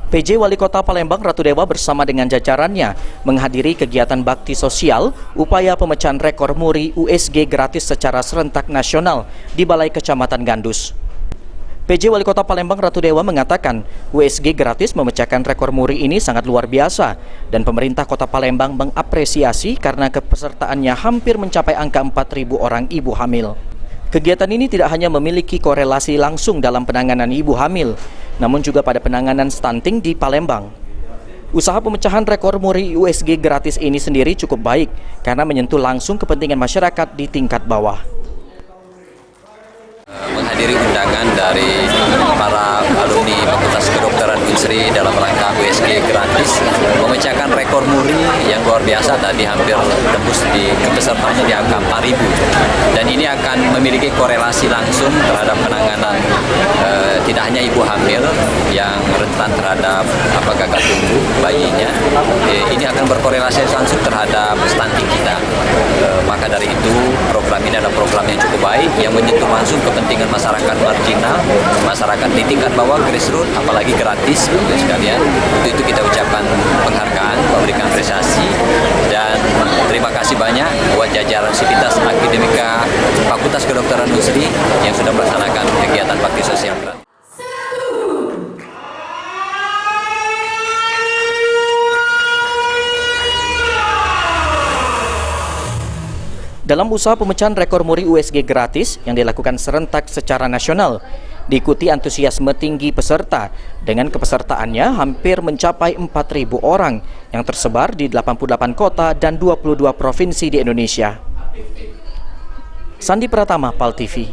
PJ Wali Kota Palembang Ratu Dewa bersama dengan jajarannya menghadiri kegiatan bakti sosial upaya pemecahan rekor muri USG gratis secara serentak nasional di Balai Kecamatan Gandus. PJ Wali Kota Palembang Ratu Dewa mengatakan USG gratis memecahkan rekor muri ini sangat luar biasa dan pemerintah Kota Palembang mengapresiasi karena kepesertaannya hampir mencapai angka 4.000 orang ibu hamil. Kegiatan ini tidak hanya memiliki korelasi langsung dalam penanganan ibu hamil, namun juga pada penanganan stunting di Palembang. Usaha pemecahan rekor muri USG gratis ini sendiri cukup baik karena menyentuh langsung kepentingan masyarakat di tingkat bawah. Menghadiri undangan dari para alumni Fakultas Kedokteran Unsri dalam rangka USG gratis memecahkan rekor muri yang luar biasa, tadi hampir tembus di kepesertaannya di angka 4.000, dan ini akan memiliki korelasi langsung terhadap penanganan tidak hanya ibu hamil yang rentan terhadap gagal tumbuh bayinya, ini akan berkorelasi langsung terhadap stunting kita. Maka dari itu program ini adalah program yang cukup baik yang menyentuh langsung kepentingan masyarakat marginal, masyarakat di tingkat bawah, grassroots, apalagi gratis sekalian. Untuk itu kita ucapkan penghargaan, memberikan apresiasi, dan terima kasih banyak buat jajaran Sivitas Akademika Fakultas Kedokteran Unsri yang sudah melaksanakan kegiatan bakti sosial gratis. Dalam usaha pemecahan rekor muri USG gratis yang dilakukan serentak secara nasional, diikuti antusiasme tinggi peserta dengan kepesertaannya hampir mencapai 4.000 orang yang tersebar di 88 kota dan 22 provinsi di Indonesia. Sandi Pratama, PAL TV.